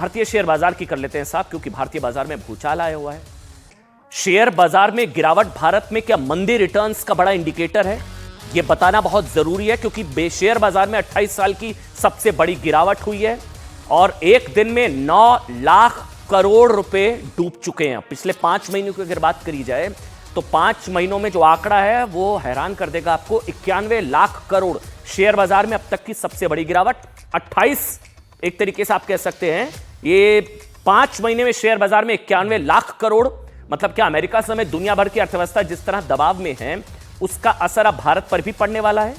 भारतीय शेयर बाजार की कर लेते हैं साहब, क्योंकि भारतीय बाजार में भूचाल आया हुआ है। शेयर बाजार में गिरावट भारत में क्या मंदी रिटर्न्स का बड़ा इंडिकेटर है, यह बताना बहुत जरूरी है, क्योंकि शेयर बाजार में 28 साल की सबसे बड़ी गिरावट हुई है और एक दिन में 9 लाख करोड़ रुपए डूब चुके हैं। पिछले 5 महीनों की अगर बात करी जाए तो 5 महीनों में जो आंकड़ा है वो हैरान कर देगा आपको। 91 लाख करोड़ शेयर बाजार में अब तक की सबसे बड़ी गिरावट। 28 एक तरीके से आप कह सकते हैं ये 5 महीने में शेयर बाजार में 91 लाख करोड़। मतलब क्या अमेरिका समेत दुनिया भर की अर्थव्यवस्था जिस तरह दबाव में है उसका असर अब भारत पर भी पड़ने वाला है,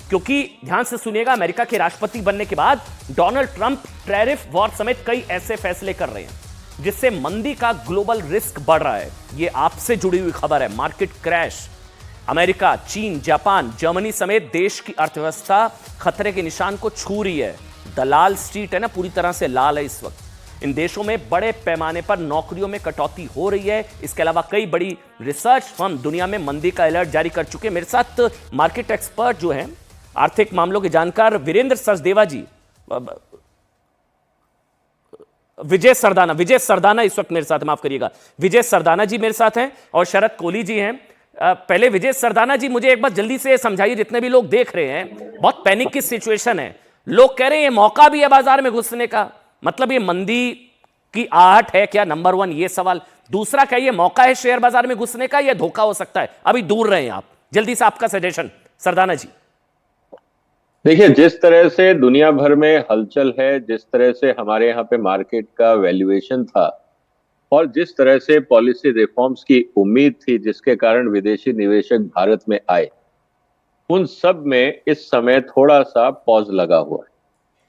क्योंकि ध्यान से सुनिएगा, अमेरिका के राष्ट्रपति बनने के बाद डोनाल्ड ट्रंप टैरिफ वॉर समेत कई ऐसे फैसले कर रहे हैं जिससे मंदी का ग्लोबल रिस्क बढ़ रहा है। यह आपसे जुड़ी हुई खबर है। मार्केट क्रैश, अमेरिका, चीन, जापान, जर्मनी समेत देश की अर्थव्यवस्था खतरे के निशान को छू रही है। दलाल स्ट्रीट है ना, पूरी तरह से लाल है इस वक्त। इन देशों में बड़े पैमाने पर नौकरियों में कटौती हो रही है। इसके अलावा कई बड़ी रिसर्च फर्म दुनिया में मंदी का अलर्ट जारी कर चुके हैं। मेरे साथ मार्केट एक्सपर्ट जो हैं, आर्थिक मामलों के जानकार वीरेंद्र सचदेवा जी, विजय सरदाना इस वक्त मेरे साथ, माफ करिएगा, विजय सरदाना जी मेरे साथ हैं और शरद कोहली जी हैं। पहले विजय सरदाना जी, मुझे एक बार जल्दी से समझाइए, जितने भी लोग देख रहे हैं बहुत पैनिक की सिचुएशन है, लोग कह रहे हैं ये मौका भी है बाजार में घुसने का। मतलब ये मंदी की आहट है क्या, नंबर 1 ये सवाल। दूसरा, क्या ये मौका है शेयर बाजार में घुसने का या धोखा हो सकता है? अभी दूर रहे आप, जल्दी से आपका सजेशन सरदाना जी। देखिए, जिस तरह से दुनिया भर में हलचल है, जिस तरह से हमारे यहाँ पे मार्केट का वैल्यूएशन था और जिस तरह से पॉलिसी रिफॉर्म्स की उम्मीद थी जिसके कारण विदेशी निवेशक भारत में आए, उन सब में इस समय थोड़ा सा पॉज लगा हुआ है।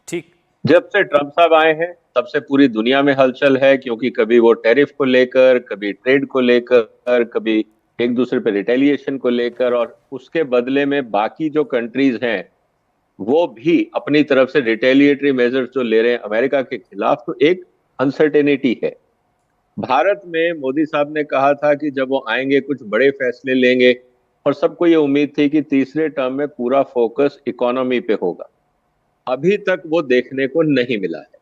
ठीक, जब से ट्रंप साहब आए हैं तब से पूरी दुनिया में हलचल है, क्योंकि कभी वो टैरिफ को लेकर, कभी ट्रेड को लेकर, कभी एक दूसरे पे रिटेलिएशन को लेकर, और उसके बदले में बाकी जो कंट्रीज हैं वो भी अपनी तरफ से रिटेलिएटरी मेजर्स जो ले रहे हैं अमेरिका के खिलाफ, तो एक अनसर्टेनिटी है। भारत में मोदी साहब ने कहा था कि जब वो आएंगे कुछ बड़े फैसले लेंगे, और सबको ये उम्मीद थी कि तीसरे टर्म में पूरा फोकस इकोनॉमी पे होगा। अभी तक वो देखने को नहीं मिला है।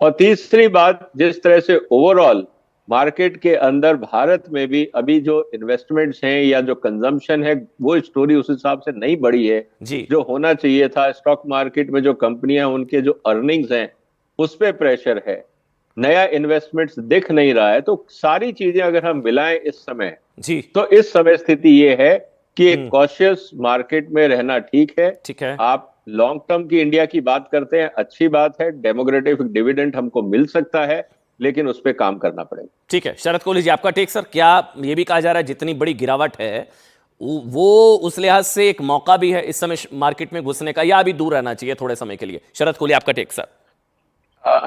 और तीसरी बात, जिस तरह से ओवरऑल मार्केट के अंदर भारत में भी अभी जो इन्वेस्टमेंट्स हैं या जो कंजम्पशन है, वो स्टोरी उस हिसाब से नहीं बढ़ी है जी। जो होना चाहिए था। स्टॉक मार्केट में जो कंपनियां, उनके जो अर्निंग्स हैं उस पे प्रेशर है, नया इन्वेस्टमेंट्स दिख नहीं रहा है। तो सारी चीजें अगर हम मिलाएं इस समय जी, तो इस समय स्थिति ये है कि एक कॉशियस मार्केट में रहना ठीक है। ठीक है। आप लॉन्ग टर्म की इंडिया की बात करते हैं, अच्छी बात है, डेमोक्रेटिक डिविडेंड हमको मिल सकता है, लेकिन उस पर काम करना पड़ेगा। ठीक है, शरद कोहली जी आपका टेक सर। क्या ये भी कहा जा रहा है जितनी बड़ी गिरावट है वो उस लिहाज से एक मौका भी है इस समय मार्केट में घुसने का, या अभी दूर रहना चाहिए थोड़े समय के लिए? शरद कोहली आपका टेक सर।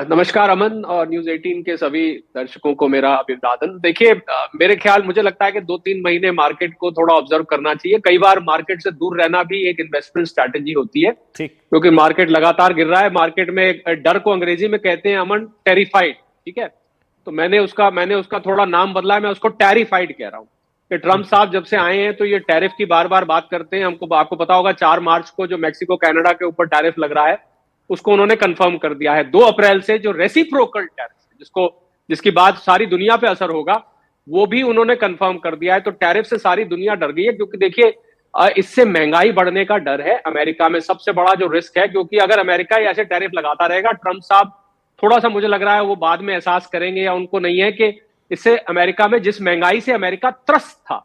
नमस्कार अमन और न्यूज 18 के सभी दर्शकों को मेरा अभिवादन। देखिए, मेरे ख्याल, मुझे लगता है कि 2-3 महीने मार्केट को थोड़ा ऑब्जर्व करना चाहिए। कई बार मार्केट से दूर रहना भी एक इन्वेस्टमेंट स्ट्रैटेजी होती है, ठीक, क्योंकि मार्केट लगातार गिर रहा है। मार्केट में एक डर को अंग्रेजी में कहते हैं अमन, टेरिफाइड। ठीक है, तो मैंने उसका थोड़ा नाम बदला है, मैं उसको टेरिफाइड कह रहा हूँ कि ट्रंप साहब जब से आए हैं तो ये टैरिफ की बार बार बात करते हैं। आपको पता होगा 4 मार्च को जो मैक्सिको कनाडा के ऊपर टैरिफ लग रहा है उसको उन्होंने कंफर्म कर दिया है। 2 अप्रैल से जो रेसिप्रोकल टैरिफ, जिसकी बात सारी दुनिया पे असर होगा, वो भी उन्होंने कंफर्म कर दिया है। तो टैरिफ से सारी दुनिया डर गई है, क्योंकि देखिए इससे महंगाई बढ़ने का डर है। अमेरिका में सबसे बड़ा जो रिस्क है, क्योंकि अगर अमेरिका ऐसे टैरिफ लगाता रहेगा, ट्रंप साहब थोड़ा सा मुझे लग रहा है वो बाद में एहसास करेंगे, या उनको नहीं है, कि इससे अमेरिका में जिस महंगाई से अमेरिका त्रस्त था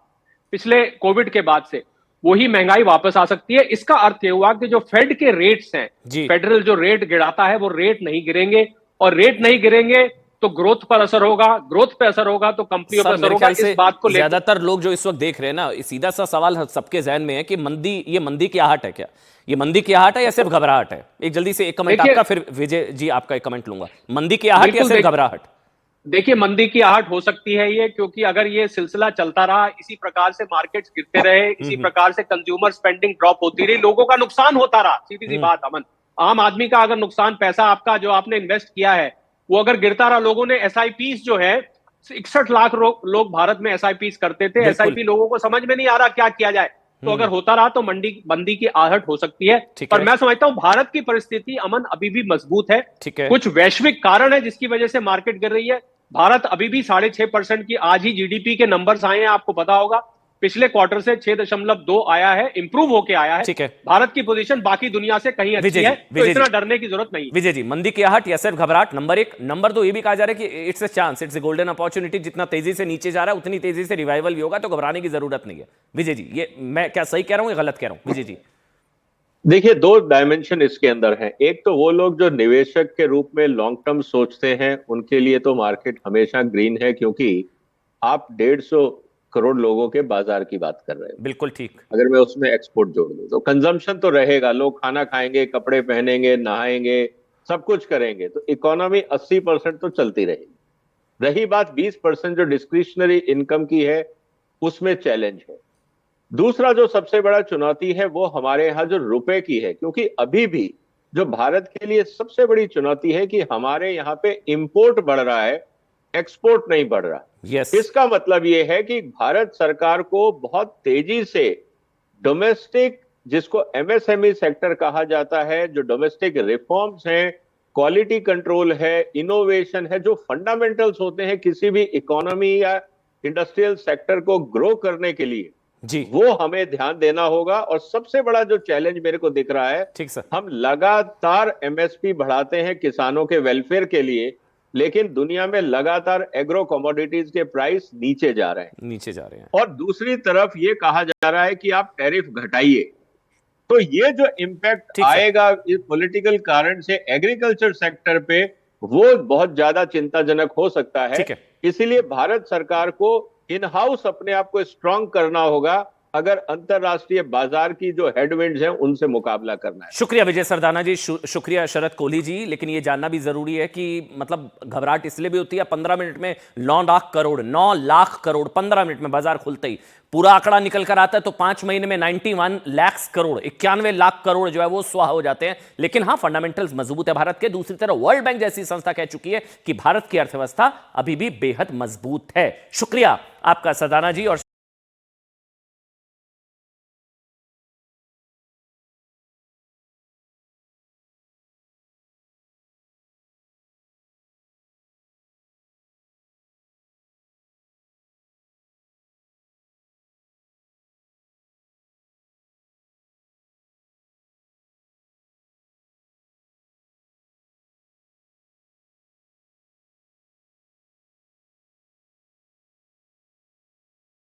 पिछले कोविड के बाद से, वही महंगाई वापस आ सकती है। इसका अर्थ यह हुआ कि जो फेड के रेट्स हैं, फेडरल जो रेट गिराता है, वो रेट नहीं गिरेंगे, और रेट नहीं गिरेंगे तो ग्रोथ पर असर होगा, ग्रोथ पे असर होगा तो कंपनियों पर असर होगा। इस बात को ज्यादातर लोग जो इस वक्त देख रहे हैं ना, सीधा सा सवाल सबके जहन में है कि ये मंदी की आहट है क्या? ये मंदी की आहट है या सिर्फ घबराहट है? एक जल्दी से एक कमेंट आपका, फिर विजय जी आपका एक कमेंट लूंगा। मंदी की आहट या सिर्फ घबराहट? देखिए, मंदी की आहट हो सकती है ये, क्योंकि अगर ये सिलसिला चलता रहा, इसी प्रकार से मार्केट्स गिरते रहे, इसी प्रकार से कंज्यूमर स्पेंडिंग ड्रॉप होती रही, लोगों का नुकसान होता रहा, सीधी सी बात अमन, आम आदमी का अगर नुकसान, पैसा आपका जो आपने इन्वेस्ट किया है वो अगर गिरता रहा, लोगों ने एसआईपीस जो है, 61 लाख लोग भारत में एसआईपीस करते थे। एसआईपी लोगों को समझ में नहीं आ रहा क्या किया जाए। तो अगर होता रहा तो मंडी बंदी की आहट हो सकती है। ठीक पर है। मैं समझता हूं भारत की परिस्थिति अमन अभी भी मजबूत है। ठीक है। कुछ वैश्विक कारण है जिसकी वजह से मार्केट गिर रही है। भारत अभी भी 6.5% की आज ही जीडीपी के नंबर्स आए हैं, आपको पता होगा पिछले क्वार्टर से 6.2 आया है, इंप्रूव होके आया है। ठीक है। भारत की पोजीशन बाकी दुनिया से कहीं अच्छी है, तो इतना डरने की जरूरत नहीं है। विजय जी, मंदी की आहट या सिर्फ घबराहट, नंबर एक। नंबर दो, ये भी कहा जा रहा है कि it's a chance, it's a golden opportunity, जितना तेजी से नीचे जा रहा है उतनी तेजी से रिवाइवल भी होगा, तो घबराने की जरूरत नहीं है। विजय जी, ये मैं क्या सही कह रहा हूं या गलत कह रहा हूं? विजय जी, देखिए, दो डायमेंशन इसके अंदर हैं। एक तो वो लोग जो निवेशक के रूप में लॉन्ग टर्म सोचते हैं, उनके लिए तो मार्केट हमेशा ग्रीन है, क्योंकि आप 150 करोड़ लोगों के बाजार की बात कर रहे हो। बिल्कुल ठीक। अगर मैं उसमें एक्सपोर्ट जोड़ दूं तो कंजम्पशन तो रहेगा, लोग खाना खाएंगे, कपड़े पहनेंगे, नहाएंगे, सब कुछ करेंगे, तो इकोनॉमी 80% तो चलती रहेगी। रही बात 20% जो डिस्क्रिशनरी इनकम की है, उसमें चैलेंज है। दूसरा जो सबसे बड़ा चुनौती है वो हमारे यहाँ जो रुपए की है, क्योंकि अभी भी जो भारत के लिए सबसे बड़ी चुनौती है कि हमारे यहाँ पे इंपोर्ट बढ़ रहा है, एक्सपोर्ट नहीं बढ़ रहा। यस। इसका मतलब ये है कि भारत सरकार को बहुत तेजी से डोमेस्टिक, जिसको एमएसएमई सेक्टर कहा जाता है, जो डोमेस्टिक रिफॉर्म्स हैं, क्वालिटी कंट्रोल है, इनोवेशन है, जो फंडामेंटल्स होते हैं किसी भी इकोनॉमी या इंडस्ट्रियल सेक्टर को ग्रो करने के लिए, जी, वो हमें ध्यान देना होगा। और सबसे बड़ा जो चैलेंज मेरे को दिख रहा है, ठीक सर। हम लगातार एमएसपी बढ़ाते हैं किसानों के वेलफेयर के लिए, लेकिन दुनिया में लगातार एग्रो कमोडिटीज के प्राइस नीचे जा रहे हैं। नीचे जा रहे हैं। और दूसरी तरफ ये कहा जा रहा है कि आप टैरिफ घटाइए, तो ये जो इम्पैक्ट ठीक है। आएगा इस पॉलिटिकल कारण से एग्रीकल्चर सेक्टर पे, वो बहुत ज्यादा चिंताजनक हो सकता है। ठीक है। इसीलिए भारत सरकार को इन हाउस अपने आप को स्ट्रांग करना होगा, अगर अंतरराष्ट्रीय बाजार की जो हेडविंड्स हैं उनसे मुकाबला करना है। शुक्रिया विजय सरदाना जी, शुक्रिया शरद कोहली जी। लेकिन ये जानना भी जरूरी है कि मतलब घबराहट इसलिए भी होती है, 15 मिनट में 9 लाख करोड़ 15 मिनट में बाजार खुलते ही पूरा आंकड़ा निकल कर आता है, तो 5 महीने में 91 लाख करोड़ 91 लाख करोड़ जो है वो स्वाहा हो जाते हैं। लेकिन हाँ, फंडामेंटल्स मजबूत है भारत के। दूसरी तरफ वर्ल्ड बैंक जैसी संस्था कह चुकी है कि भारत की अर्थव्यवस्था अभी भी बेहद मजबूत है। शुक्रिया आपका सरदाना जी और